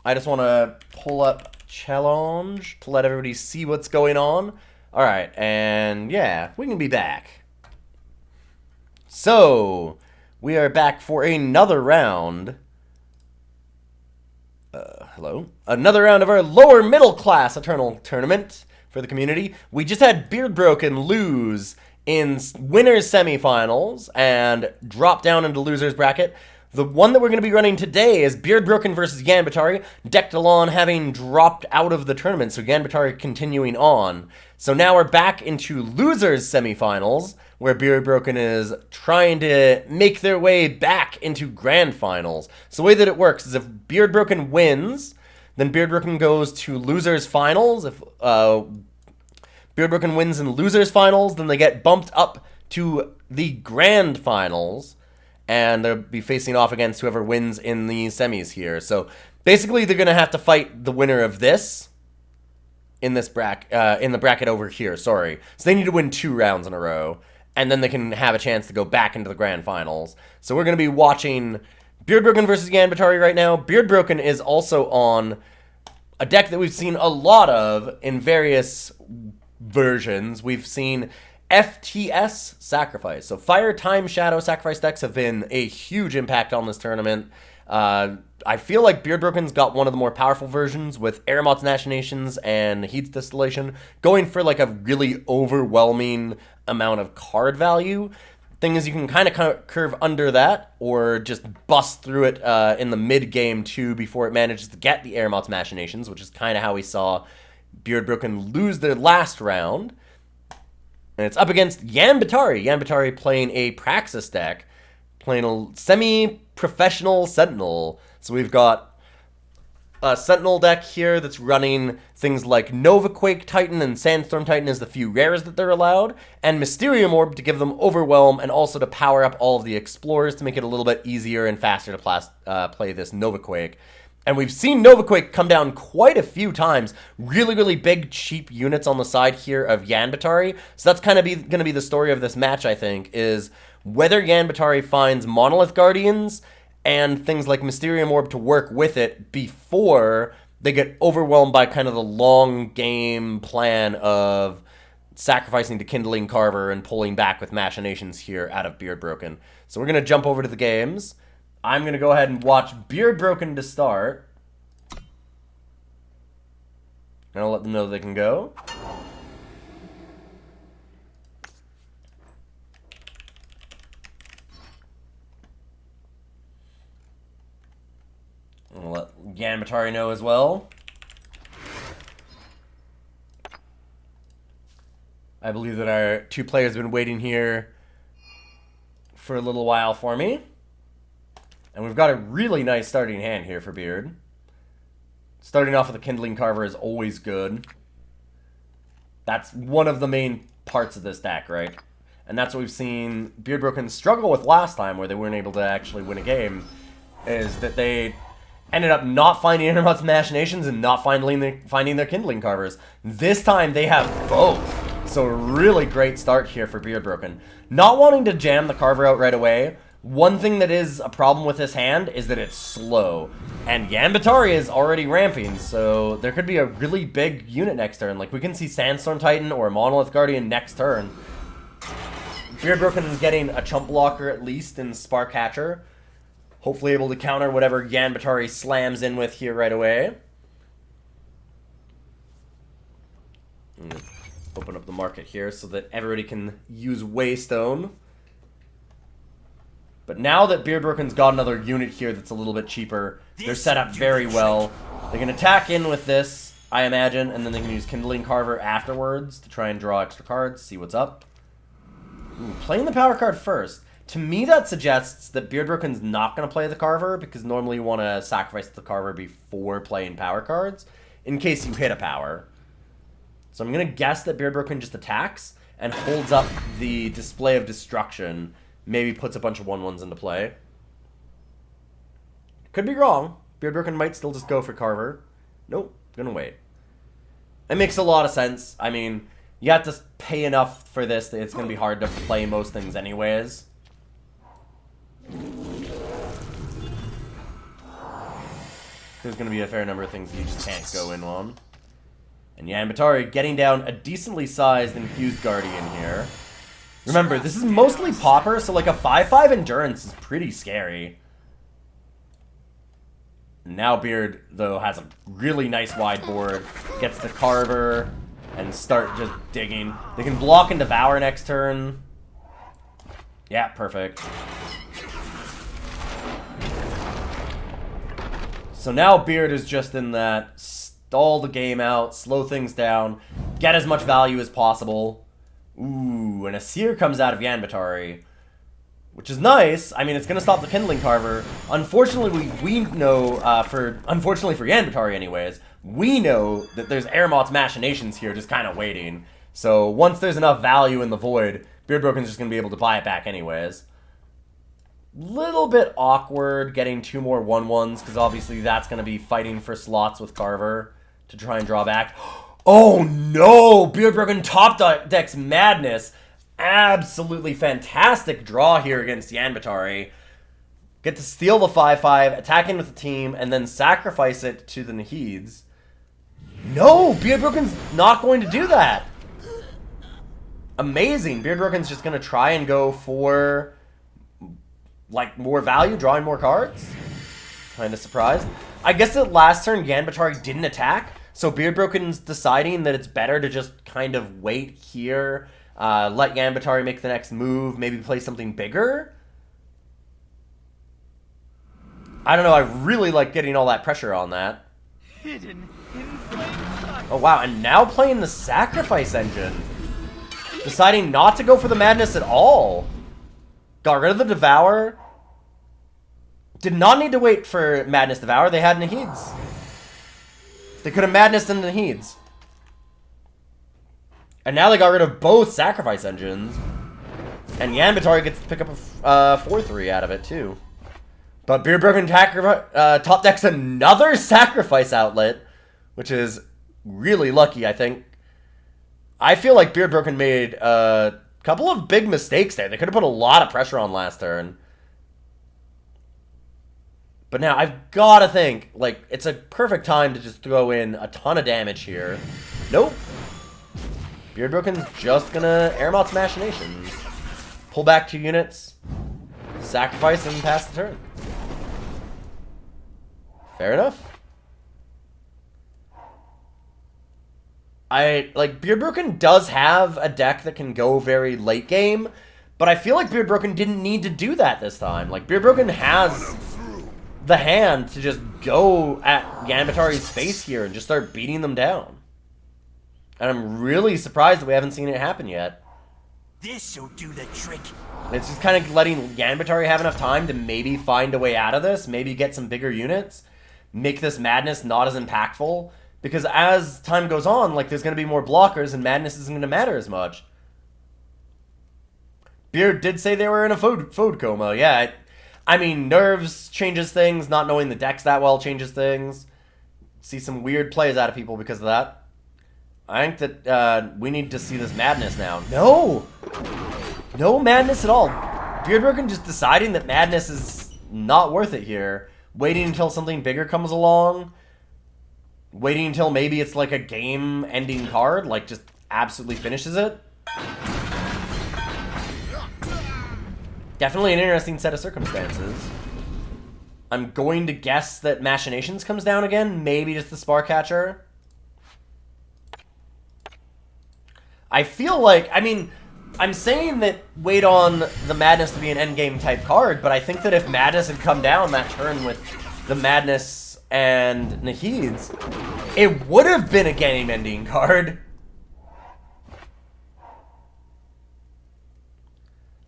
I just want to pull up challenge to let everybody see what's going on. Alright, and yeah, we can be back. So, we are back for another round. Hello? Another round of our lower middle class Eternal Tournament for the community. We just had BeardBroken lose in winners semifinals and drop down into losers bracket. The one that we're going to be running today is BeardBroken versus Yanbetari, Ilyon having dropped out of the tournament, so Yanbetari continuing on. So now we're back into losers semifinals, where BeardBroken is trying to make their way back into grand finals. So the way that it works is if BeardBroken wins, then BeardBroken goes to losers finals. If BeardBroken wins in losers finals, then they get bumped up to the grand finals, and they'll be facing off against whoever wins in the semis here. So basically, they're going to have to fight the winner of this in this in the bracket over here. Sorry. So they need to win 2 rounds in a row, and then they can have a chance to go back into the grand finals. So we're going to be watching BeardBroken versus Yanbetari right now. BeardBroken is also on a deck that we've seen a lot of in various versions. We've seen FTS Sacrifice. So Fire, Time, Shadow Sacrifice decks have been a huge impact on this tournament. I feel like BeardBroken's got one of the more powerful versions with Aramot's Machinations and Heat's Distillation, going for like a really overwhelming amount of card value. Thing is, you can kind of curve under that or just bust through it in the mid-game too before it manages to get the Aramot's Machinations, which is kind of how we saw BeardBroken lose their last round. And it's up against Yanbetari. Yanbetari playing a Praxis deck, playing a semi-professional Sentinel. So we've got a Sentinel deck here that's running things like Novaquake Titan and Sandstorm Titan as the few rares that they're allowed, and Mysterium Orb to give them Overwhelm and also to power up all of the Explorers to make it a little bit easier and faster to play this Novaquake. And we've seen Novaquake come down quite a few times. Really, really big, cheap units on the side here of Yanbetari. So that's kind of going to be the story of this match, I think, is whether Yanbetari finds Monolith Guardians and things like Mysterium Orb to work with it before they get overwhelmed by kind of the long game plan of sacrificing to Kindling Carver and pulling back with Machinations here out of BeardBroken. So we're going to jump over to the games. I'm going to go ahead and watch BeardBroken to start. And I'll let them know they can go. I'll let Yanbetari know as well. I believe that our 2 players have been waiting here for a little while for me. And we've got a really nice starting hand here for Beard. Starting off with a Kindling Carver is always good. That's one of the main parts of this deck, right? And that's what we've seen BeardBroken struggle with last time, where they weren't able to actually win a game, is that they ended up not finding Aramot's Machinations and not finding their Kindling Carvers. This time they have both. So a really great start here for BeardBroken. Not wanting to jam the Carver out right away. One thing that is a problem with this hand is that it's slow. And Yanbetari is already ramping, so there could be a really big unit next turn. Like, we can see Sandstorm Titan or Monolith Guardian next turn. BeardBroken is getting a chump blocker at least in Spark Hatcher. Hopefully able to counter whatever Yanbetari slams in with here right away. Open up the market here so that everybody can use Waystone. But now that BeardBroken's got another unit here that's a little bit cheaper, they're set up very well. They can attack in with this, I imagine, and then they can use Kindling Carver afterwards to try and draw extra cards, see what's up. Ooh, playing the power card first. To me, that suggests that BeardBroken's not going to play the Carver, because normally you want to sacrifice the Carver before playing power cards, in case you hit a power. So I'm going to guess that BeardBroken just attacks and holds up the Display of Destruction. Maybe puts a bunch of 1/1s into play. Could be wrong. BeardBroken might still just go for Carver. Nope, gonna wait. It makes a lot of sense. I mean, you have to pay enough for this that it's gonna be hard to play most things anyways. there's going to be a fair number of things you just can't go in on. And Yanbetari getting down a decently sized Infused Guardian here. Remember, this is mostly Pauper, so like a 5/5 Endurance is pretty scary. Now Beard, though, has a really nice wide board. Gets the Carver and start just digging. They can block and Devour next turn. Yeah, perfect. So now Beard is just in that stall the game out, slow things down, get as much value as possible. Ooh, and a Seer comes out of Yanbetari, which is nice. I mean, it's going to stop the Kindling Carver. Unfortunately, we know, unfortunately for Yanbetari anyways, we know that there's Airmoth's Machinations here just kind of waiting. So once there's enough value in the Void, BeardBroken's just going to be able to buy it back anyways. Little bit awkward getting 2 more 1/1s, because obviously that's going to be fighting for slots with Carver to try and draw back. Oh no! BeardBroken top decks Madness. Absolutely fantastic draw here against Yanbetari. Get to steal the 5/5, attack in with the team, and then sacrifice it to the Naheeds. No! BeardBroken's not going to do that! Amazing! BeardBroken's just going to try and go for like more value, drawing more cards. Kind of surprised. I guess that last turn Yanbetari didn't attack, so BeardBroken's deciding that it's better to just kind of wait here, let Yanbetari make the next move, maybe play something bigger. I don't know, I really like getting all that pressure on that. Oh wow, and now playing the Sacrifice Engine. Deciding not to go for the Madness at all. Got rid of the Devour. Did not need to wait for Madness Devour. They had Naheeds. They could have Madness and Naheeds. And now they got rid of both Sacrifice Engines. And Yanbetari gets to pick up a 4/3 out of it, too. But BeardBroken top decks another Sacrifice Outlet, which is really lucky, I think. I feel like BeardBroken made a couple of big mistakes there. They could have put a lot of pressure on last turn. But now I've got to think, like, it's a perfect time to just throw in a ton of damage here. Nope. BeardBroken's just gonna Airmoth's Machinations. Pull back 2 units, sacrifice, and pass the turn. Fair enough. BeardBroken does have a deck that can go very late game, but I feel like BeardBroken didn't need to do that this time. Like, BeardBroken has the hand to just go at Yanbetari's face here and just start beating them down. And I'm really surprised that we haven't seen it happen yet. This'll do the trick. It's just kind of letting Yanbetari have enough time to maybe find a way out of this, maybe get some bigger units, make this Madness not as impactful. Because as time goes on, like, there's going to be more blockers and Madness isn't going to matter as much. Beard did say they were in a food coma. Yeah, I mean, nerves changes things. Not knowing the decks that well changes things. See some weird plays out of people because of that. I think that we need to see this Madness now. No! No Madness at all. BeardBroken just deciding that Madness is not worth it here. Waiting until something bigger comes along. Waiting until maybe it's like a game-ending card, like just absolutely finishes it. Definitely an interesting set of circumstances. I'm going to guess that Machinations comes down again, maybe just the Sparkcatcher. I feel like, I mean, I'm saying that wait on the Madness to be an endgame type card, but I think that if Madness had come down that turn with the Madness and Naheeds, it would have been a game-ending card.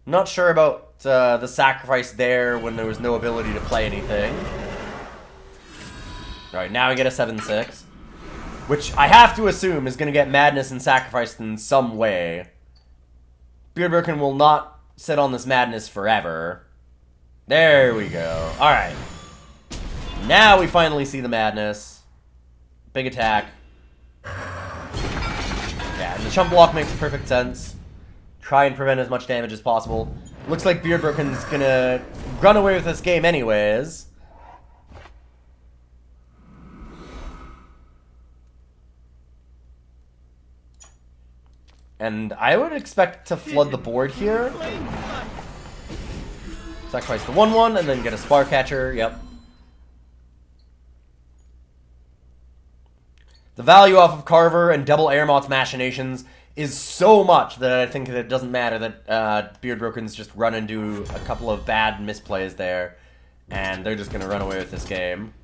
Not sure about the sacrifice there when there was no ability to play anything. Alright, now we get a 7/6. Which I have to assume is going to get Madness and sacrificed in some way. BeardBroken will not sit on this Madness forever. There we go. Alright. Now we finally see the Madness. Big attack. Yeah, and the chump block makes perfect sense. Try and prevent as much damage as possible. Looks like BeardBroken's gonna run away with this game anyways. And I would expect to flood the board here. Sacrifice the 1/1 and then get a Spark Catcher. Yep. The value off of Carver and double Airmoth's Machinations is so much that I think that it doesn't matter that BeardBroken's just run into a couple of bad misplays there, and they're just going to run away with this game.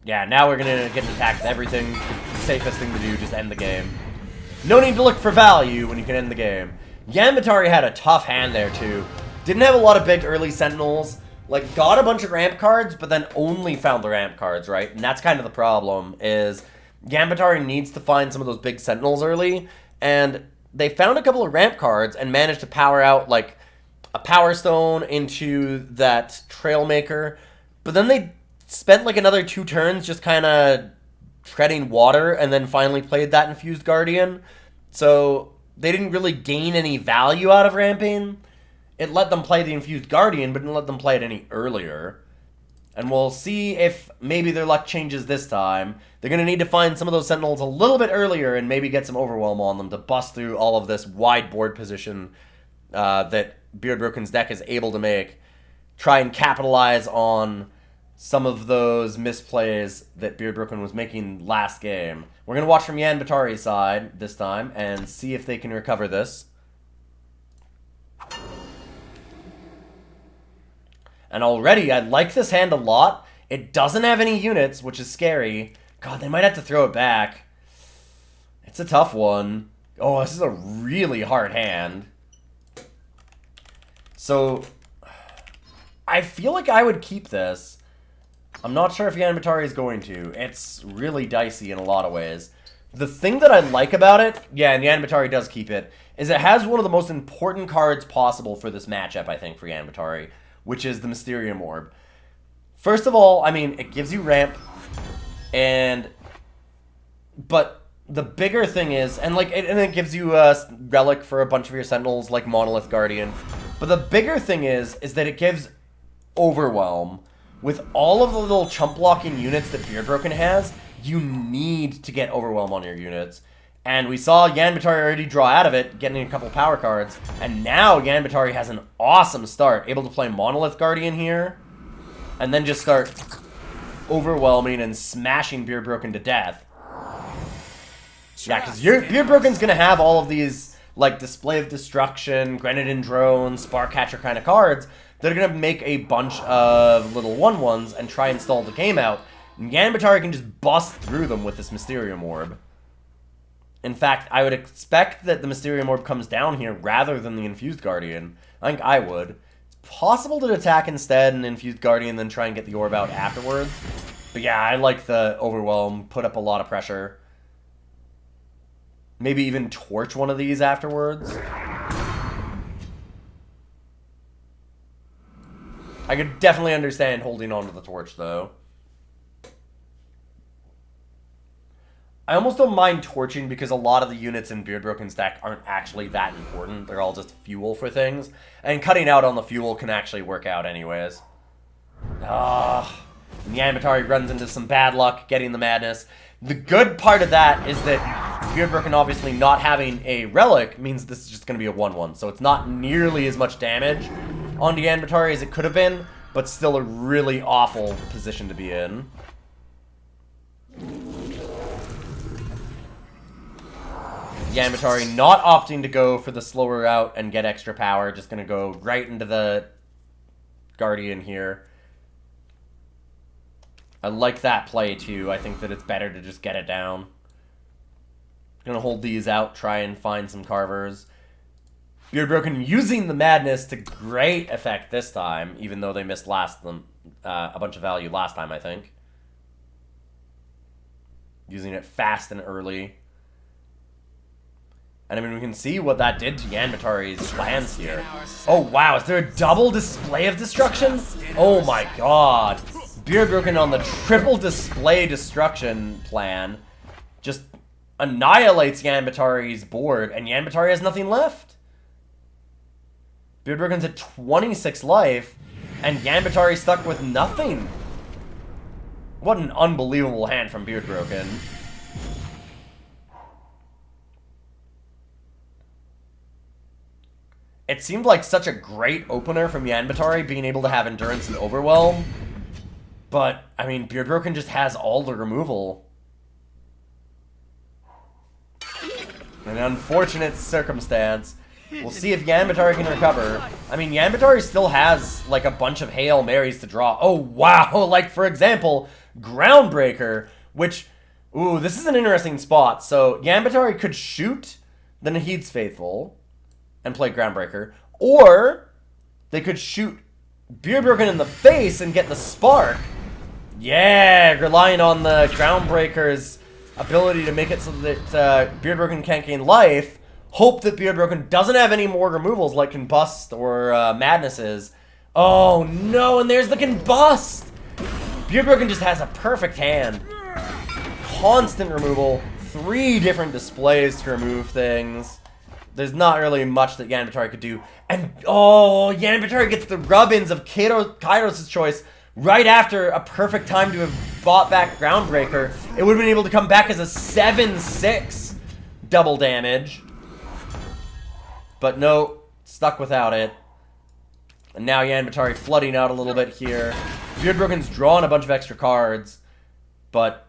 Yeah, now we're going to get attacked with everything. The safest thing to do, just end the game. No need to look for value when you can end the game. Yanbetari had a tough hand there, too. Didn't have a lot of big early Sentinels. Like, got a bunch of ramp cards, but then only found the ramp cards, right? And that's kind of the problem, is Yanbetari needs to find some of those big Sentinels early, and they found a couple of ramp cards and managed to power out, like, a Power Stone into that Trailmaker, but then they spent, like, another 2 turns just kind of treading water, and then finally played that Infused Guardian, so they didn't really gain any value out of ramping. It let them play the Infused Guardian, but didn't let them play it any earlier. And we'll see if maybe their luck changes this time. They're going to need to find some of those Sentinels a little bit earlier and maybe get some Overwhelm on them to bust through all of this wide board position that BeardBroken's deck is able to make. Try and capitalize on some of those misplays that BeardBroken was making last game. We're going to watch from Yanbetari's side this time and see if they can recover this. And already, I like this hand a lot. It doesn't have any units, which is scary. God, they might have to throw it back. It's a tough one. Oh, this is a really hard hand. So, I feel like I would keep this. I'm not sure if Yanbetari is going to. It's really dicey in a lot of ways. The thing that I like about it, yeah, and Yanbetari does keep it, is it has one of the most important cards possible for this matchup, I think, for Yanbetari, which is the Mysterium Orb. First of all, I mean, it gives you ramp, but the bigger thing is, and it gives you a relic for a bunch of your Sentinels, like Monolith Guardian, but the bigger thing is that it gives Overwhelm. With all of the little chump blocking units that BeardBroken has, you need to get Overwhelm on your units. And we saw Yanbetari already draw out of it, getting a couple power cards. And now Yanbetari has an awesome start, able to play Monolith Guardian here, and then just start overwhelming and smashing BeardBroken to death. Yeah, because BeardBroken's going to have all of these, like, Display of Destruction, Grenadin Drone, Spark Catcher kind of cards that are going to make a bunch of little 1/1s and try and stall the game out. And Yanbetari can just bust through them with this Mysterium Orb. In fact, I would expect that the Mysterium Orb comes down here rather than the Infused Guardian. I think I would. It's possible to attack instead and Infused Guardian, then try and get the Orb out afterwards. But yeah, I like the Overwhelm, put up a lot of pressure. Maybe even torch one of these afterwards. I could definitely understand holding on to the torch, though. I almost don't mind torching because a lot of the units in BeardBroken's deck aren't actually that important. They're all just fuel for things. And cutting out on the fuel can actually work out anyways. Yanbetari runs into some bad luck getting the madness. The good part of that is that BeardBroken obviously not having a relic means this is just going to be a 1/1. So it's not nearly as much damage on Yanbetari as it could have been, but still a really awful position to be in. Yanbetari not opting to go for the slower route and get extra power, just going to go right into the Guardian here. I like that play too. I think that it's better to just get it down. Going to hold these out, try and find some Carvers. BeardBroken using the madness to great effect this time, even though they missed a bunch of value last time, I think. Using it fast and early. And I mean, we can see what that did to Yanbetari's plans here. Oh, wow. Is there a double Display of Destruction? Oh, my God. BeardBroken on the triple Display Destruction plan just annihilates Yanbetari's board, and Yanbetari has nothing left. BeardBroken's at 26 life, and Yanbetari stuck with nothing. What an unbelievable hand from BeardBroken. it seemed like such a great opener from Yanbetari, being able to have Endurance and Overwhelm. But, I mean, BeardBroken just has all the removal. An unfortunate circumstance. We'll see if Yanbetari can recover. I mean, Yanbetari still has, like, a bunch of Hail Marys to draw. Oh, wow! Like, for example, Groundbreaker, which... Ooh, this is an interesting spot. So, Yanbetari could shoot the Nahid's Faithful and play Groundbreaker. Or, they could shoot BeardBroken in the face and get the Spark. Yeah, relying on the Groundbreaker's ability to make it so that BeardBroken can't gain life. Hope that BeardBroken doesn't have any more removals like Combust or Madnesses. Oh no, and there's the Combust! BeardBroken just has a perfect hand. Constant removal, 3 different displays to remove things. There's not really much that Yanbetari could do. And, oh, Yanbetari gets the rub-ins of Kairos' choice right after a perfect time to have bought back Groundbreaker. It would have been able to come back as a 7-6 double damage. But no, stuck without it. And now Yanbetari flooding out a little bit here. BeardBroken's drawn a bunch of extra cards, but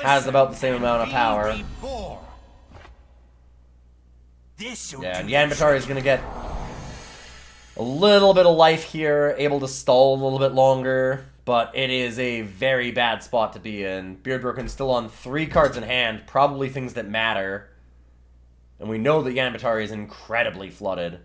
has about the same amount of power. Yeah, and Yanbetari is going to get a little bit of life here, able to stall a little bit longer, but it is a very bad spot to be in. BeardBroken's still on 3 cards in hand, probably things that matter. And we know that Yanbetari is incredibly flooded.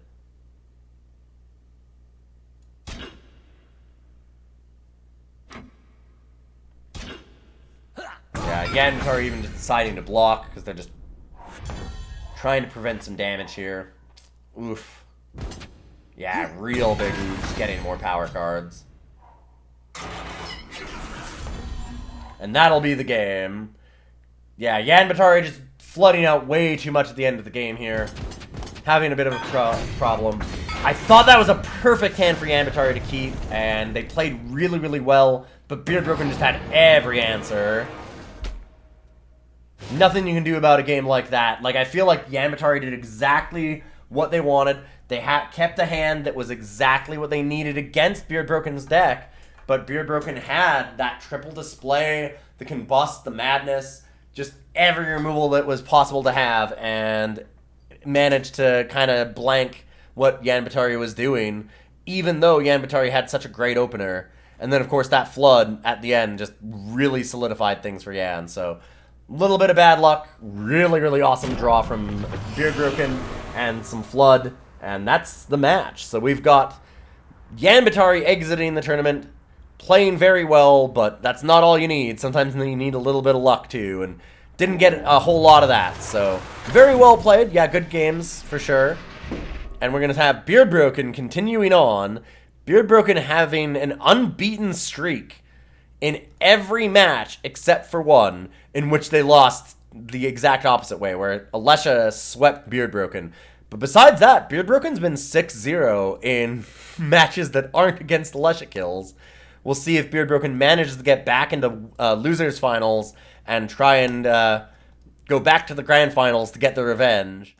Yeah, Yanbetari even just deciding to block because they're just trying to prevent some damage here. Oof. Yeah, real big oops, getting more power cards. And that'll be the game. Yeah, Yanbetari just flooding out way too much at the end of the game here. Having a bit of a problem. I thought that was a perfect hand for Yanbetari to keep, and they played really, really well, but BeardBroken just had every answer. Nothing you can do about a game like that. Like, I feel like Yanbetari did exactly what they wanted. They kept a hand that was exactly what they needed against BeardBroken's deck, but BeardBroken had that triple display, the Combust, the Madness, just every removal that was possible to have, and managed to kind of blank what Yanbetari was doing, even though Yanbetari had such a great opener. And then, of course, that flood at the end just really solidified things for Yan. So, a little bit of bad luck, really, really awesome draw from BeardBroken, and some flood, and that's the match. So we've got Yanbetari exiting the tournament, playing very well, but that's not all you need. Sometimes you need a little bit of luck too, and didn't get a whole lot of that. So very well played. Yeah, good games for sure. And we're going to have BeardBroken continuing on. BeardBroken having an unbeaten streak in every match except for one, in which they lost the exact opposite way, where Alesha swept BeardBroken. But besides that, BeardBroken's been 6-0 in matches that aren't against Alesha kills. We'll see if BeardBroken manages to get back into losers finals and try and go back to the grand finals to get the revenge.